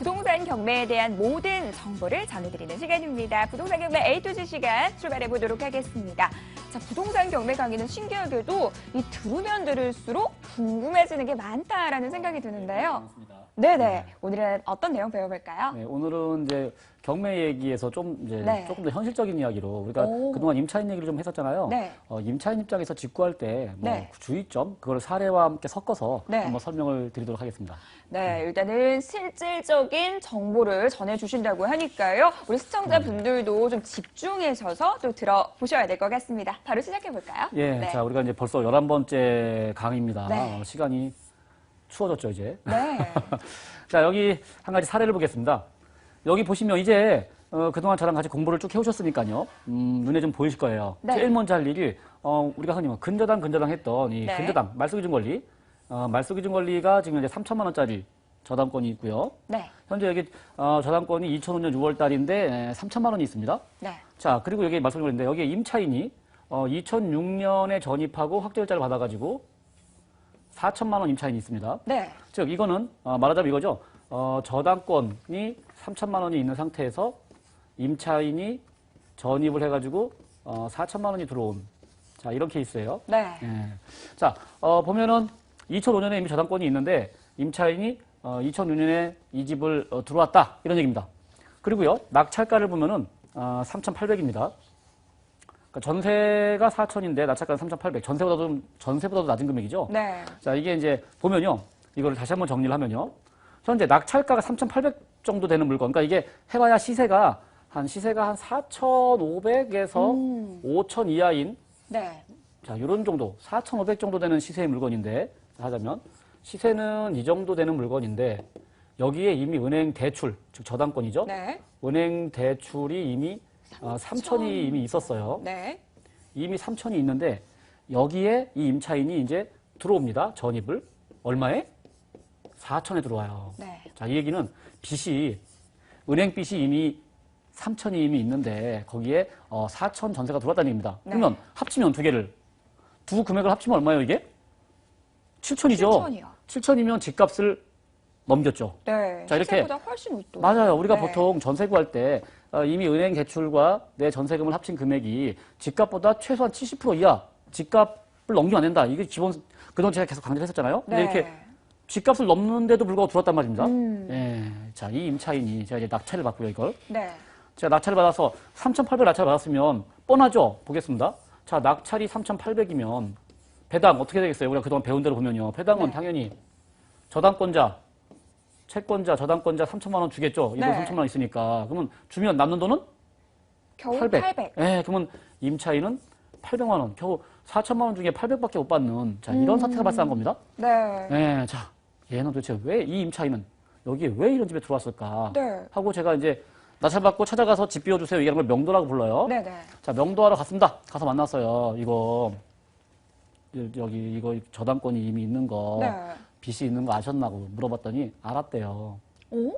부동산 경매에 대한 모든 정보를 전해드리는 시간입니다. 부동산 경매 A to Z 시간 출발해 보도록 하겠습니다. 자, 부동산 경매 강의는 신기하게도 들으면 들을수록 궁금해지는 게 많다라는 생각이 드는데요. 네네. 오늘은 어떤 내용 배워볼까요? 네, 오늘은 이제 경매 얘기에서 조금 더 현실적인 이야기로 우리가 오. 그동안 임차인 얘기를 좀 했었잖아요. 네. 임차인 입장에서 직구할 때 네. 주의점 그걸 사례와 함께 섞어서 네. 한번 설명을 드리도록 하겠습니다. 네, 일단은 실질적인 정보를 전해주신다고 하니까요. 우리 시청자분들도 좀 집중하셔서 좀 들어보셔야 될 것 같습니다. 바로 시작해볼까요? 예, 네. 자 우리가 이제 벌써 11번째 강의입니다. 네. 시간이 추워졌죠 이제. 네. 자 여기 한 가지 사례를 보겠습니다. 여기 보시면 이제 그동안 저랑 같이 공부를 쭉 해오셨으니까요. 눈에 좀 보이실 거예요. 네. 제일 먼저 할 일이 우리가 흔히 근저당 했던 이 네. 근저당 말소기준 권리. 말소기준 권리가 지금 이제 3천만 원짜리 저당권이 있고요. 네. 현재 여기 저당권이 2005년 6월 달인데 3천만 원이 있습니다. 네. 자 그리고 여기 말소기준 권리인데 여기에 임차인이 2006년에 전입하고 확정일자를 받아가지고 4천만 원 임차인이 있습니다. 네. 즉 이거는 말하자면 이거죠. 저당권이 3천만 원이 있는 상태에서 임차인이 전입을 해가지고 4천만 원이 들어온 자 이런 케이스예요. 네. 예. 자 보면은 2005년에 이미 저당권이 있는데 임차인이 2006년에 이 집을 들어왔다 이런 얘기입니다. 그리고요 낙찰가를 보면은 3,800입니다. 그러니까 전세가 4천인데 낙찰가는 3,800. 전세보다도 낮은 금액이죠. 네. 자, 이게 이제 보면요. 이거를 다시 한번 정리를 하면요. 현재 낙찰가가 3,800 정도 되는 물건. 그러니까 이게 해봐야 시세가 한 4,500에서 5,000 이하인 네. 자, 요런 정도 4,500 정도 되는 시세의 물건인데 하자면 시세는 이 정도 되는 물건인데 여기에 이미 은행 대출, 즉 저당권이죠. 네. 은행 대출이 이미 3천이 이미 있었어요. 네. 이미 3천이 있는데 여기에 이 임차인이 이제 들어옵니다. 전입을. 얼마에? 4천에 들어와요. 네. 자, 이 얘기는 빚이 은행 빚이 이미 3천이 이미 있는데 거기에 4천 전세가 들어왔다는 얘기입니다. 네. 그러면 합치면 두 금액을 합치면 얼마예요, 이게? 7천이죠. 7천이요. 7천이면 집값을 넘겼죠. 네. 자, 이렇게 시세보다 훨씬 웃돈. 맞아요. 우리가 네. 보통 전세 구할 때 이미 은행 대출과 내 전세금을 합친 금액이 집값보다 최소한 70% 이하 집값을 넘기면 안 된다. 이게 기본 그동안 제가 계속 강조를 했었잖아요. 근데 네. 이렇게 집값을 넘는데도 불구하고 들어왔단 말입니다. 예. 자, 이 임차인이 제가 이제 낙찰을 받고요, 이걸. 네. 제가 낙찰을 받아서 3,800 낙찰을 받았으면 뻔하죠. 보겠습니다. 자, 낙찰이 3,800이면 배당 어떻게 되겠어요? 우리가 그동안 배운 대로 보면요. 배당은 네. 당연히 저당권자 채권자, 저당권자 3천만 원 주겠죠. 이돈 네. 3천만 원 있으니까. 그러면 주면 남는 돈은 겨우 800. 800. 예, 그러면 임차인은 800만 원. 겨우 4천만 원 중에 800밖에 못 받는 자, 이런 사태가 발생한 겁니다. 네. 예, 자, 얘는 도대체 왜 이 임차인은 여기에 왜 이런 집에 들어왔을까? 네. 하고 제가 이제 낙찰받고 찾아가서 집 비워주세요. 얘기하는 걸 명도라고 불러요. 네, 네. 자, 명도하러 갔습니다. 가서 만났어요. 이거 저당권이 이미 있는 거. 네. 빚이 있는 거 아셨나고 물어봤더니 알았대요. 오?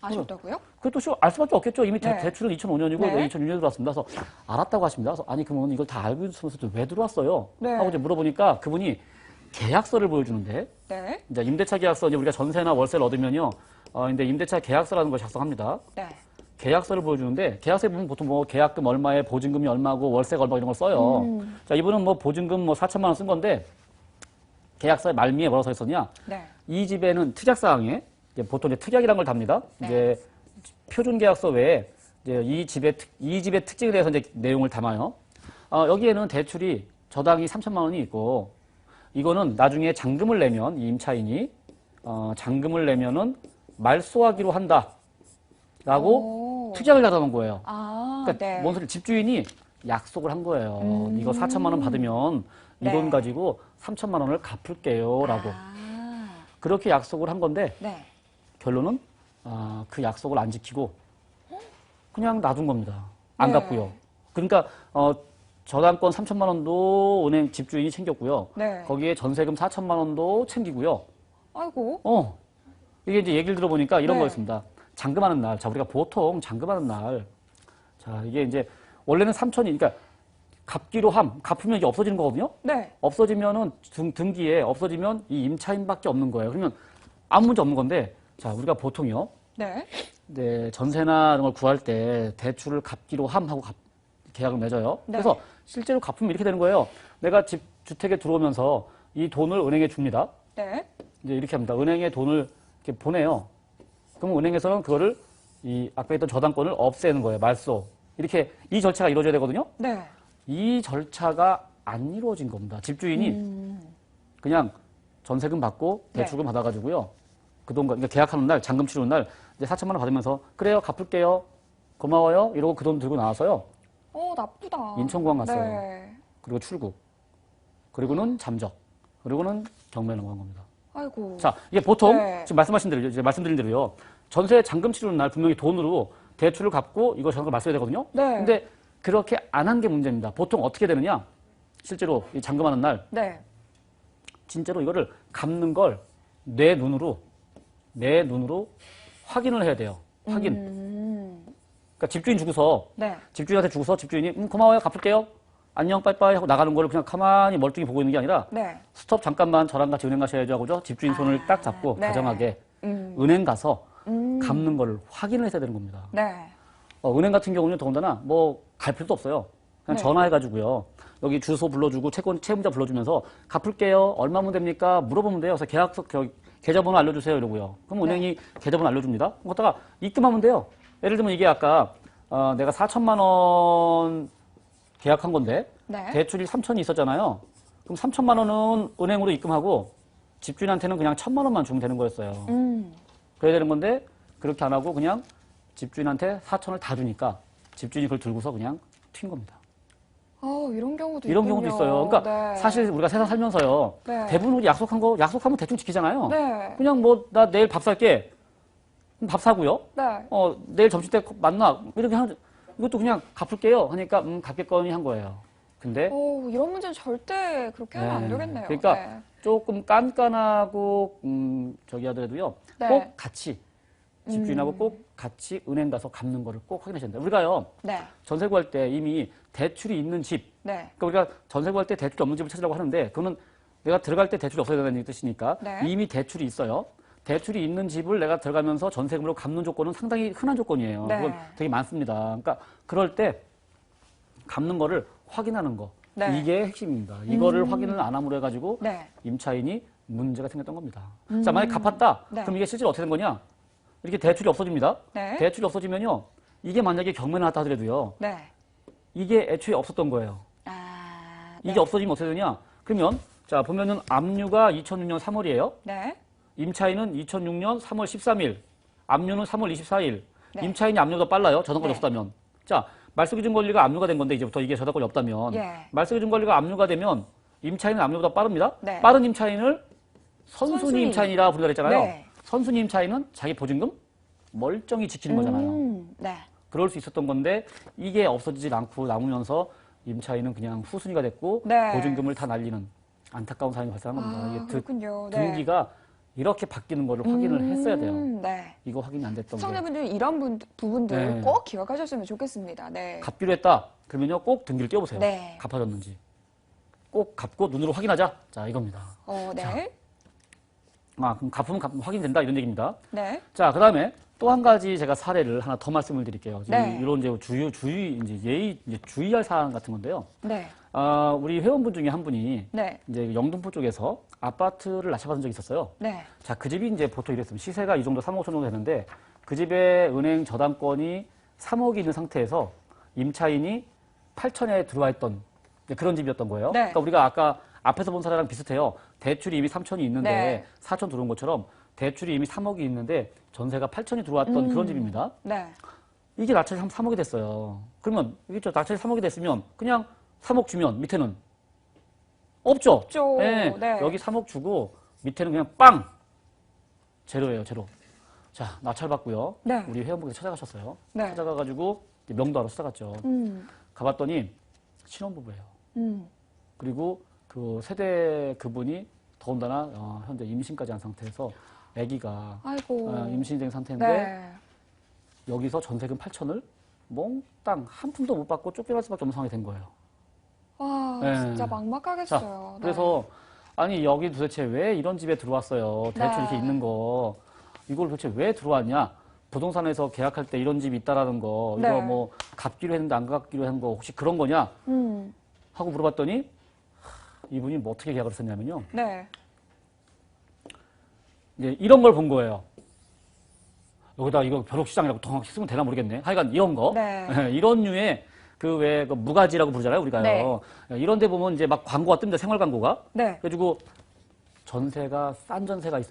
아셨다고요? 그것도 알 수밖에 없겠죠. 이미 네. 대출은 2005년이고 네. 2006년에 들어왔습니다. 그래서 알았다고 하십니다. 그래서 아니 그러면 이걸 다 알고 있으면서도 왜 들어왔어요? 네. 하고 이제 물어보니까 그분이 계약서를 보여주는데 네. 이제 임대차 계약서 이제 우리가 전세나 월세를 얻으면요. 근데 임대차 계약서라는 걸 작성합니다. 네. 계약서를 보여주는데 계약서에 보면 보통 뭐 계약금 얼마에 보증금이 얼마고 월세가 얼마 이런 걸 써요. 자 이분은 뭐 보증금 뭐 4천만 원 쓴 건데 계약서의 말미에 뭐라고 써 있었냐? 네. 이 집에는 특약사항에 보통 이제 특약이라는 걸 답니다. 네. 이제 표준 계약서 외에 이제 이 집의 특징에 대해서 이제 내용을 담아요. 여기에는 대출이 저당이 3천만 원이 있고 이거는 나중에 잔금을 내면 이 임차인이 잔금을 내면은 말소하기로 한다라고 오. 특약을 달아놓은 거예요. 아, 그러니까 네. 뭔 소리 집주인이 약속을 한 거예요. 이거 4천만 원 받으면 이 네. 돈 가지고 3천만 원을 갚을게요라고. 아. 그렇게 약속을 한 건데 네. 결론은 그 약속을 안 지키고 그냥 놔둔 겁니다. 안 네. 갚고요. 그러니까 저당권 3천만 원도 은행 집주인이 챙겼고요. 네. 거기에 전세금 4천만 원도 챙기고요. 아이고. 이게 이제 얘기를 들어보니까 이런 네. 거였습니다. 잔금하는 날, 자 우리가 보통 잔금하는 날, 자 이게 이제 원래는 3천이, 그러니까 갚으면 이게 없어지는 거거든요. 네. 없어지면은 등기에 없어지면 이 임차인밖에 없는 거예요. 그러면 아무 문제 없는 건데, 자 우리가 보통요 네. 네, 전세나 이런 걸 구할 때 대출을 갚기로 하고 계약을 맺어요. 네. 그래서 실제로 갚으면 이렇게 되는 거예요. 내가 주택에 들어오면서 이 돈을 은행에 줍니다. 네. 이제 이렇게 합니다. 은행에 돈을 이렇게 보내요. 그럼 은행에서는 그거를 아까 했던 저당권을 없애는 거예요. 말소. 이렇게 이 절차가 이루어져야 되거든요. 네. 이 절차가 안 이루어진 겁니다. 집주인이 그냥 전세금 받고 대출금 받아가지고요. 그 돈, 그러니까 계약하는 날, 잔금 치르는 날, 이제 4천만 원 받으면서, 그래요, 갚을게요. 고마워요. 이러고 그 돈 들고 나와서요. 나쁘다. 인천공항 갔어요. 네. 그리고 출국. 그리고는 잠적. 그리고는 경매 넘어간 겁니다. 아이고. 자, 이게 보통, 네. 지금 말씀드린 대로요. 전세 잔금 치르는 날 분명히 돈으로 대출을 갚고 이거 저거 맞서야 되거든요. 네. 근데 그렇게 안 한 게 문제입니다. 보통 어떻게 되느냐? 실제로 이 잔금하는 날, 네. 진짜로 이거를 갚는 걸 내 눈으로 확인을 해야 돼요. 확인. 그러니까 집주인 주고서, 네. 집주인한테 주고서 집주인이 고마워요, 갚을게요. 안녕, 빠이빠이 하고 나가는 거를 그냥 가만히 멀뚱히 보고 있는 게 아니라 네. 스톱 잠깐만 저랑 같이 은행 가셔야죠 하고죠. 집주인 손을 딱 잡고 네. 다정하게 은행 가서 갚는 거를 확인을 해야 되는 겁니다. 네. 은행 같은 경우는 더군다나 뭐 갈 필요도 없어요. 그냥 네. 전화해가지고요. 여기 주소 불러주고 채무자 불러주면서 갚을게요. 얼마면 됩니까? 물어보면 돼요. 그래서 계약서 계좌번호 알려주세요 이러고요. 그럼 은행이 계좌번호 알려줍니다. 거기다가 입금하면 돼요. 예를 들면 이게 아까 내가 4천만 원 계약한 건데 네. 대출이 3천이 있었잖아요. 그럼 3천만 원은 은행으로 입금하고 집주인한테는 그냥 1천만 원만 주면 되는 거였어요. 그래야 되는 건데 그렇게 안 하고 그냥 집주인한테 4천을 다 주니까 집주인이 그걸 들고서 그냥 튄 겁니다. 이런 경우도 이런 있군요. 경우도 있어요. 그러니까 네. 사실 우리가 세상 살면서요. 네. 대부분 우리 약속하면 대충 지키잖아요. 네. 그냥 뭐 나 내일 밥 살게. 그럼 밥 사고요. 네. 내일 점심 때 만나. 이렇게 하는 이것도 그냥 갚을게요. 하니까 갚겠거니 한 거예요. 근데 이런 문제는 절대 그렇게 하면 안 네. 되겠네요. 그러니까 네. 조금 깐깐하고 저기 하더라도요. 네. 꼭 같이 집주인하고 꼭 같이 은행 가서 갚는 거를 꼭 확인하셔야 돼요. 우리가요. 네. 전세 구할 때 이미 대출이 있는 집, 네. 그러니까 우리가 전세 구할 때 대출이 없는 집을 찾으려고 하는데 그거는 내가 들어갈 때 대출이 없어야 된다는 뜻이니까 네. 이미 대출이 있어요. 대출이 있는 집을 내가 들어가면서 전세금으로 갚는 조건은 상당히 흔한 조건이에요. 네. 그건 되게 많습니다. 그러니까 그럴 때 갚는 거를 확인하는 거. 네. 이게 핵심입니다. 이거를 확인을 안 함으로 해가지고 네. 임차인이 문제가 생겼던 겁니다. 자, 만약에 갚았다. 네. 그럼 이게 실제로 어떻게 된 거냐? 이렇게 대출이 없어집니다. 네. 대출이 없어지면요. 이게 만약에 경매를 났다 하더라도요. 네. 이게 애초에 없었던 거예요. 네. 이게 없어지면 어떻게 되냐? 그러면 자 보면은 압류가 2006년 3월이에요. 네. 임차인은 2006년 3월 13일, 압류는 3월 24일. 네. 임차인이 압류가 빨라요. 저당권이 네. 없다면. 자 말소기준 권리가 압류가 된 건데 이제부터 이게 저당권이 없다면 예. 말소기준 권리가 압류가 되면 임차인은 압류보다 빠릅니다. 네. 빠른 임차인을 선순위 선순위. 임차인이라 부르다 그랬잖아요. 네. 선순위 임차인은 자기 보증금 멀쩡히 지키는 거잖아요. 네. 그럴 수 있었던 건데 이게 없어지질 않고 남으면서 임차인은 그냥 후순위가 됐고 네. 보증금을 다 날리는 안타까운 상황이 발생한 겁니다. 이게 그렇군요. 네. 등기가 이렇게 바뀌는 거를 확인을 했어야 돼요. 네. 이거 확인이 안 됐던 게. 시청자분들 이런 부분들 네. 꼭 기억하셨으면 좋겠습니다. 네. 갚기로 했다. 그러면요 꼭 등기를 띄워보세요. 네. 갚아졌는지. 꼭 갚고 눈으로 확인하자. 자 이겁니다. 네. 그럼 갚으면 확인된다 이런 얘기입니다. 네. 자 그다음에 또 한 가지 제가 사례를 하나 더 말씀을 드릴게요. 네. 이런 이제 주의할 사항 같은 건데요. 네. 우리 회원분 중에 한 분이 네. 이제 영등포 쪽에서 아파트를 낙찰받은 적이 있었어요. 네. 자, 그 집이 이제 보통 이랬습니다. 시세가 이 정도 3억 5천 정도 되는데 그 집에 은행 저당권이 3억이 있는 상태에서 임차인이 8천에 들어와 있던 그런 집이었던 거예요. 네. 그러니까 우리가 아까 앞에서 본 사례랑 비슷해요. 대출이 이미 3천이 있는데 네. 4천 들어온 것처럼 대출이 이미 3억이 있는데 전세가 8천이 들어왔던 그런 집입니다. 네. 이게 낙찰이 3억이 됐어요. 그러면 이게 낙찰이 3억이 됐으면 그냥 3억 주면 밑에는 없죠. 없죠. 네. 네. 여기 3억 주고 밑에는 그냥 빵 제로예요, 제로. 자, 낙찰 받고요. 네. 우리 회원분께서 찾아가셨어요. 네. 찾아가가지고 명도하러 찾아갔죠. 가봤더니 신혼부부예요. 그리고 그 세대 그분이 더군다나 현재 임신까지 한 상태에서 아기가 아이고. 임신된 상태인데 네. 여기서 전세금 8천을 몽땅 한 푼도 못 받고 쫓겨날 수밖에 없는 상황이 된 거예요. 와, 네. 진짜 막막하겠어요. 자, 네. 그래서 아니 여기 도대체 왜 이런 집에 들어왔어요? 대출 네. 이렇게 있는 거 이걸 도대체 왜 들어왔냐? 부동산에서 계약할 때 이런 집이 있다라는 거, 네. 이거 뭐 갚기로 했는데 안 갚기로 한 거 혹시 그런 거냐? 하고 물어봤더니 이분이 뭐 어떻게 계약을 했었냐면요. 네. 이제 이런 걸 본 거예요. 여기다 이거 벼룩시장이라고 정확히 쓰면 되나 모르겠네. 하여간 이런 거. 네. 이런 류의 그 왜 그 무가지라고 부르잖아요, 우리가요. 네. 이런 데 보면 이제 막 광고가 뜹니다. 생활 광고가. 네. 그래가지고 전세가 싼 전세가 있어.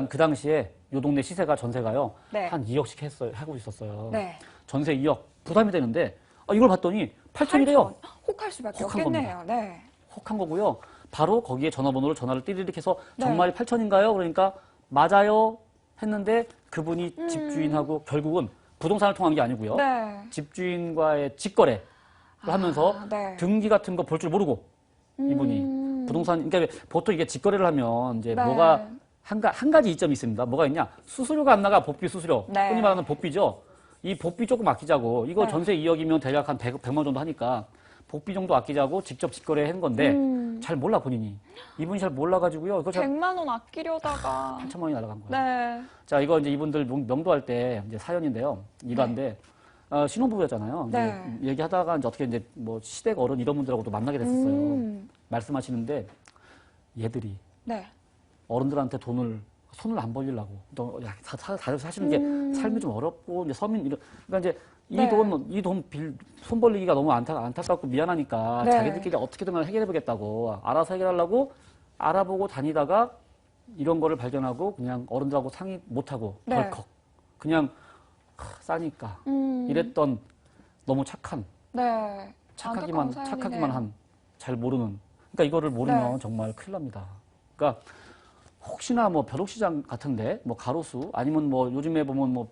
그 당시에 요 동네 시세가 전세가요. 네. 한 2억씩 하고 있었어요. 네. 전세 2억 부담이 되는데 이걸 봤더니 8천이래요. 혹할 수밖에 혹한 없겠네요. 네. 혹한 거고요. 바로 거기에 전화번호를 전화를 띠리릭 해서 네. 정말 8천인가요? 그러니까 맞아요 했는데 그분이 집주인하고 결국은 부동산을 통한 게 아니고요. 네. 집주인과의 직거래를 하면서 네. 등기 같은 거 볼 줄 모르고 이분이 부동산 그러니까 보통 이게 직거래를 하면 이제 네. 뭐가 한 가지 이점이 있습니다. 뭐가 있냐? 수수료가 안 나가 복비 수수료. 네. 흔히 말하는 복비죠. 이 복비 조금 아끼자고 이거 네. 전세 2억이면 대략 한 100만 정도 하니까 복비 정도 아끼자고 직접 직거래 한 건데 잘 몰라 본인이. 이분이 잘 몰라가지고요. 이거 잘 100만 원 아끼려다가 8천만 원이 날아간 거예요. 네. 자, 이거 이제 이분들 명도할 때 이제 사연인데요. 일화인데 신혼부부였잖아요. 네. 이제 얘기하다가 이제 어떻게 이제 뭐 시댁 어른 이런 분들하고도 만나게 됐었어요. 말씀하시는데 얘들이 네. 어른들한테 손을 안 벌리려고 또 다들 사시는 게 삶이 좀 어렵고 이제 서민 이런 그러니까 이제 네. 손 벌리기가 너무 안타깝고 미안하니까 네. 자기들끼리 어떻게든 해결해 보겠다고 알아서 해결하려고 알아보고 다니다가 이런 거를 발견하고 그냥 어른들하고 상의 못하고 네. 덜컥 그냥 싸니까 이랬던 너무 착한 네. 착하기만 안타까운 사연이네요. 한 잘 모르는 그러니까 이거를 모르면 네. 정말 큰일 납니다. 그러니까 혹시나 뭐 벼룩시장 같은데 뭐 가로수 아니면 뭐 요즘에 보면 뭐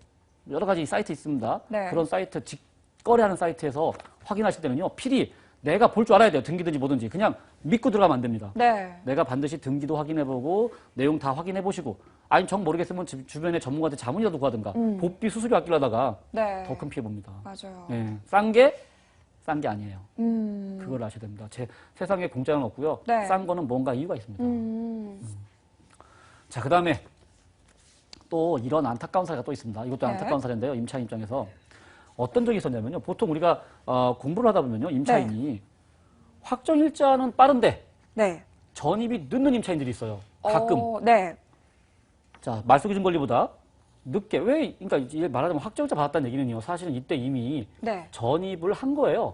여러 가지 사이트 있습니다. 네. 그런 사이트 직거래하는 사이트에서 확인하실 때는요. 필히 내가 볼 줄 알아야 돼요. 등기든지 뭐든지 그냥 믿고 들어가면 안 됩니다. 네. 내가 반드시 등기도 확인해보고 내용 다 확인해보시고 아니 정 모르겠으면 주변에 전문가한테 자문이라도 구하든가 복비 수수료 아끼려다가 네. 더 큰 피해 봅니다. 맞아요. 예, 싼 게 아니에요. 그걸 아셔야 됩니다. 세상에 공짜는 없고요. 네. 싼 거는 뭔가 이유가 있습니다. 자, 그 다음에 또 이런 안타까운 사례가 또 있습니다. 이것도 네. 안타까운 사례인데요. 임차인 입장에서 어떤 적이 있었냐면요. 보통 우리가 공부를 하다 보면요. 임차인이 확정일자는 빠른데 네. 전입이 늦는 임차인들이 있어요. 가끔. 네. 자, 말소기준 권리보다 늦게 그러니까 이제 말하자면 확정일자 받았다는 얘기는요. 사실은 이때 이미 네. 전입을 한 거예요.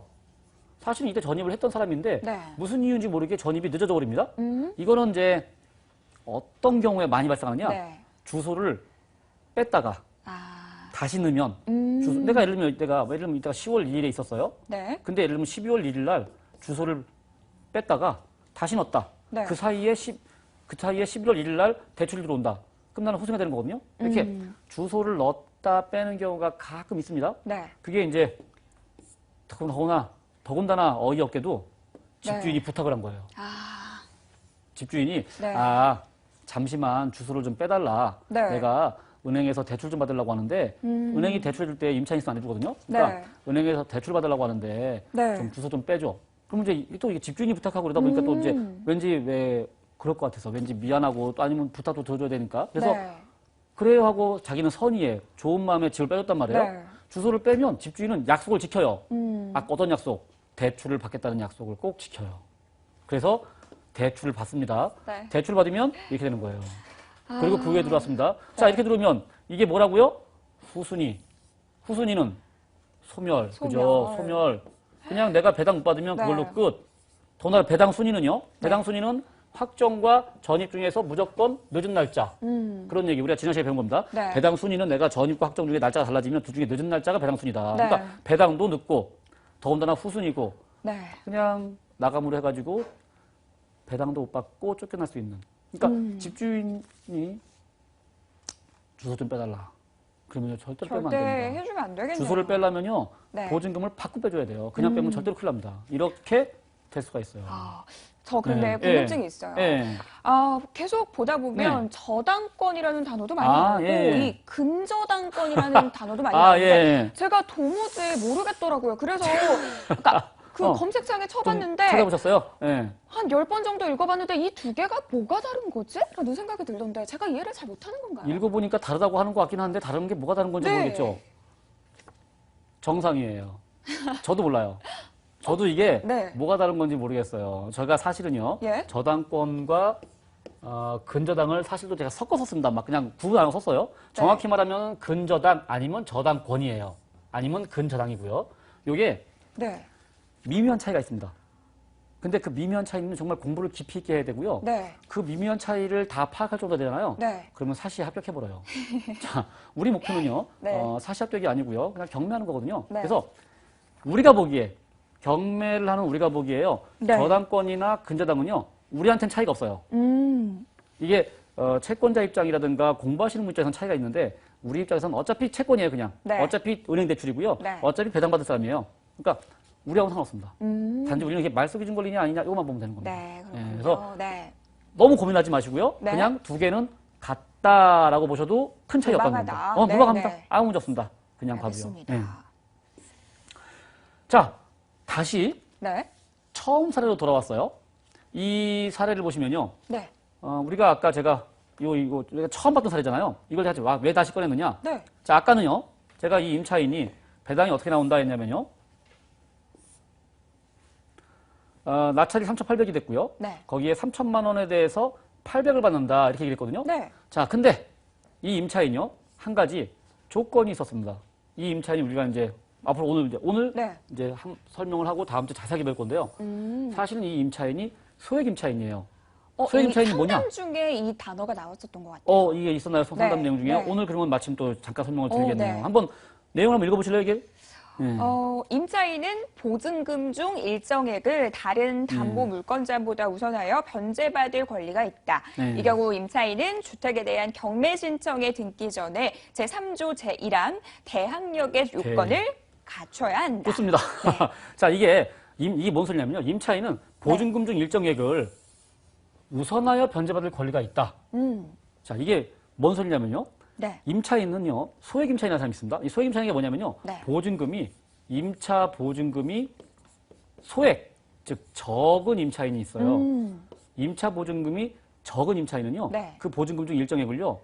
사실은 이때 전입을 했던 사람인데 네. 무슨 이유인지 모르게 전입이 늦어져 버립니다. 이거는 이제 어떤 경우에 많이 발생하느냐? 네. 주소를 뺐다가 다시 넣으면 내가 예를 들면 이때가 10월 2일에 있었어요. 네. 근데 예를 들면 12월 1일 날 주소를 뺐다가 다시 넣었다. 네. 그 사이에 11월 1일 날 대출이 들어온다. 그럼 나는 호송이 되는 거거든요. 이렇게 주소를 넣었다 빼는 경우가 가끔 있습니다. 네. 그게 이제 더군다나 어이없게도 집주인이 네. 부탁을 한 거예요. 집주인이 네. 잠시만 주소를 좀 빼달라. 네. 내가 은행에서 대출 좀 받으려고 하는데 은행이 대출해 줄 때 임차인 수안 해주거든요. 그러니까 네. 은행에서 대출 받으려고 하는데 네. 좀 주소 좀 빼줘. 그럼 이제 또 이게 집주인이 부탁하고 그러다 보니까 또 이제 왠지 왜 그럴 것 같아서 왠지 미안하고 또 아니면 부탁도 더 줘야 되니까 그래서 네. 그래요 하고 자기는 선의에 좋은 마음에 집을 빼줬단 말이에요. 네. 주소를 빼면 집주인은 약속을 지켜요. 어떤 약속? 대출을 받겠다는 약속을 꼭 지켜요. 그래서 대출을 받습니다. 네. 대출 받으면 이렇게 되는 거예요. 그리고 그 후에 들어왔습니다. 자, 이렇게 들어오면 이게 뭐라고요? 후순위. 후순위는 소멸. 그죠? 소멸. 그냥 내가 배당 못 받으면 네. 그걸로 끝. 더나 배당 순위는요? 배당 순위는 확정과 전입 중에서 무조건 늦은 날짜. 그런 얘기 우리가 지난 시간에 배운 겁니다. 네. 배당 순위는 내가 전입과 확정 중에 날짜가 달라지면 둘 중에 늦은 날짜가 배당 순위다. 네. 그러니까 배당도 늦고 더군다나 후순위고 네. 그냥 나감으로 해가지고 배당도 못 받고 쫓겨날 수 있는. 그러니까 집주인이 주소 좀 빼달라. 그러면 절대로 빼면 안 절대 됩니다. 해주면 안 되겠네요. 주소를 빼려면요. 네. 보증금을 받고 빼줘야 돼요. 그냥 빼면 절대로 큰일 납니다. 이렇게 될 수가 있어요. 저 근데 네. 궁금증이 있어요. 예. 계속 보다 보면 네. 저당권이라는 단어도 많이 아, 나오고 예. 이 근저당권이라는 단어도 많이 아, 나오는데 예. 제가 도무지 모르겠더라고요. 그래서 그러니까 검색창에 좀 쳐봤는데 찾아보셨어요? 예. 한 10번 정도 읽어봤는데 이 두 개가 뭐가 다른 거지? 라는 생각이 들던데 제가 이해를 잘 못하는 건가요? 읽어보니까 다르다고 하는 것 같긴 한데 다른 게 뭐가 다른 건지 네. 모르겠죠. 정상이에요. 저도 몰라요. 저도 이게 네. 뭐가 다른 건지 모르겠어요. 제가 사실은요. 예? 저당권과 근저당을 사실도 제가 섞어서 씁니다. 막 그냥 구분 안 하고 썼어요. 정확히 말하면 근저당 아니면 저당권이에요. 아니면 근저당이고요. 요게 네. 미묘한 차이가 있습니다. 근데 그 미묘한 차이는 정말 공부를 깊이 있게 해야 되고요. 네. 그 미묘한 차이를 다 파악할 정도 되잖아요. 네. 그러면 사시에 합격해버려요. 자, 우리 목표는요. 네. 사시 합격이 아니고요. 그냥 경매하는 거거든요. 네. 그래서 우리가 보기에 경매를 하는 우리가 보기에요. 네. 저당권이나 근저당은요. 우리한테는 차이가 없어요. 이게 채권자 입장이라든가 공부하시는 분 입장에서는 차이가 있는데 우리 입장에서는 어차피 채권이에요. 그냥. 네. 어차피 은행 대출이고요. 네. 어차피 배당받을 사람이에요. 그러니까 우리하고는 상관없습니다. 단지 우리는 이게 말소기준 권리냐 아니냐 이것만 보면 되는 겁니다. 네. 그렇군요. 예, 그래서 네. 너무 고민하지 마시고요. 네. 그냥 두 개는 같다라고 보셔도 큰 차이 없다는 무방하다. 겁니다. 네, 무방합니다. 네. 아무 문제 없습니다. 그냥 봐도요. 알겠습니다. 예. 자, 다시 네. 처음 사례로 돌아왔어요. 이 사례를 보시면요. 네. 우리가 아까 제가 이거 우리가 처음 봤던 사례잖아요. 이걸 제가 왜 다시 꺼냈느냐? 네. 자, 아까는요. 제가 이 임차인이 배당이 어떻게 나온다 했냐면요. 낙찰이 3,800이 됐고요. 네. 거기에 3천만 원에 대해서 800을 받는다 이렇게 얘기를 했거든요. 네. 자, 근데 이 임차인요. 한 가지 조건이 있었습니다. 이 임차인이 우리가 이제 앞으로 오늘 네. 이제 설명을 하고 다음 주에 자세하게 볼 건데요. 사실은 이 임차인이 소액 임차인이에요. 소액 임차인이 뭐냐? 상담 중에 이 단어가 나왔었던 것 같아요. 이게 있었나요? 상담 네, 내용 중에 네. 오늘 그러면 마침 또 잠깐 설명을 드리겠네요. 네. 한번 내용 한번 읽어보실래요, 이게? 네. 임차인은 보증금 중 일정액을 다른 담보 물권자보다 우선하여 변제받을 권리가 있다. 네. 이 경우 임차인은 주택에 대한 경매 신청에 등기 전에 제3조 제1항 대항력의 요건을 갖춰야 한다. 좋습니다. 자, 이게 뭔 소리냐면요. 임차인은 보증금 중 일정액을 우선하여 변제받을 권리가 있다. 자, 이게 뭔 소리냐면요. 네. 임차인은요, 소액 임차인이라는 사람이 있습니다. 이 소액 임차인이 뭐냐면요. 네. 임차 보증금이 소액, 즉 적은 임차인이 있어요. 임차 보증금이 적은 임차인은요. 네. 그 보증금 중 일정액을요.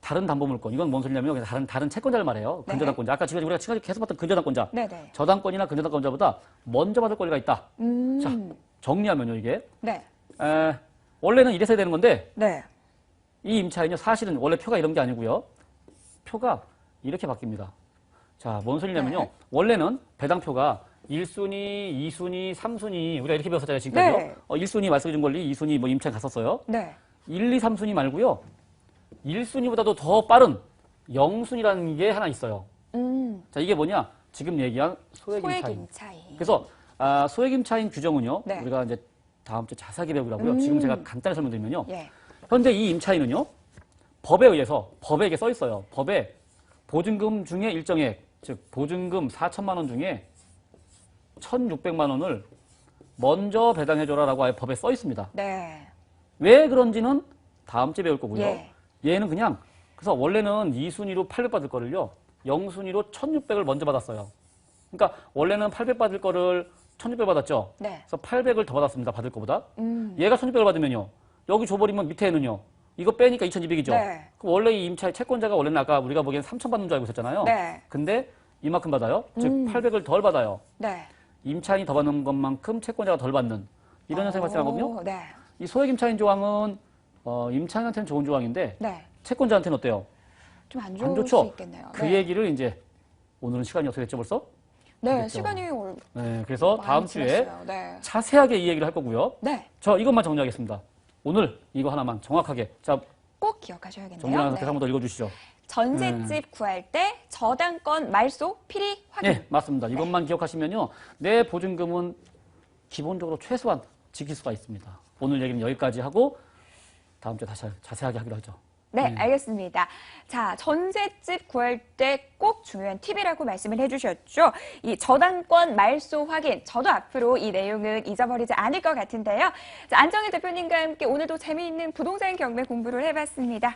다른 담보물권, 이건 뭔 소리냐면요. 다른 채권자를 말해요. 네. 근저당권자. 아까 지금 우리가 계속 봤던 근저당권자. 네네. 저당권이나 근저당권자보다 먼저 받을 권리가 있다. 자, 정리하면요, 이게. 네. 원래는 이래서 해야 되는 건데, 네. 이 임차인요, 사실은 원래 표가 이런 게 아니고요. 표가 이렇게 바뀝니다. 자, 뭔 소리냐면요. 네. 원래는 배당표가 1순위, 2순위, 3순위, 우리가 이렇게 배웠었잖아요, 지금까지요. 네. 1순위 말소기준 권리, 2순위 뭐 임차인 갔었어요. 네. 1, 2, 3순위 말고요. 1순위보다도 더 빠른 0순위라는 게 하나 있어요. 자, 이게 뭐냐? 지금 얘기한 소액 임차인. 임차인. 그래서 소액 임차인 규정은요. 네. 우리가 이제 다음 주에 자세하게 배우라고요. 지금 제가 간단히 설명드리면요. 예. 현재 이 임차인은요. 법에 의해서 법에 이게 써 있어요. 법에 보증금 중에 일정액, 즉 보증금 4천만 원 중에 1,600만 원을 먼저 배당해줘라라고 아예 법에 써 있습니다. 네. 왜 그런지는 다음 주에 배울 거고요. 예. 얘는 그냥 그래서 원래는 2순위로 800 받을 거를요. 0순위로 1,600을 먼저 받았어요. 그러니까 원래는 800 받을 거를 1,600 받았죠. 네. 그래서 800을 더 받았습니다. 받을 거보다. 얘가 1,600을 받으면요. 여기 줘버리면 밑에는요. 이거 빼니까 2,200이죠. 네. 그럼 원래 이 임차의 채권자가 원래는 아까 우리가 보기엔 3,000 받는 줄 알고 있었잖아요. 네. 근데 이만큼 받아요. 즉 800을 덜 받아요. 네. 임차인이 더 받는 것만큼 채권자가 덜 받는 이런 현상이 발생하거든요. 네. 이 소액 임차인 조항은 임차인한테는 좋은 조항인데 네. 채권자한테는 어때요? 좀 안 안 좋을 좋죠? 수 있겠네요. 그 네. 얘기를 이제 오늘은 시간이 어떻게 됐죠 벌써? 네, 그렇죠. 시간이 네, 그래서 많이 다음 주에 지났어요. 네. 자세하게 이 얘기를 할 거고요. 네. 저 이것만 정리하겠습니다. 오늘 이거 하나만 정확하게. 자, 꼭 기억하셔야겠네요. 정리하는 네. 상태에서 한번 더 읽어주시죠. 전셋집 구할 때 저당권 말소 필히 확인. 네, 맞습니다. 이것만 기억하시면요. 내 보증금은 기본적으로 최소한 지킬 수가 있습니다. 오늘 얘기는 여기까지 하고 다음 주에 다시 자세하게 하기로 하죠. 네, 알겠습니다. 자, 전셋집 구할 때 꼭 중요한 팁이라고 말씀을 해주셨죠. 이 저당권 말소 확인. 저도 앞으로 이 내용은 잊어버리지 않을 것 같은데요. 자, 안정희 대표님과 함께 오늘도 재미있는 부동산 경매 공부를 해봤습니다.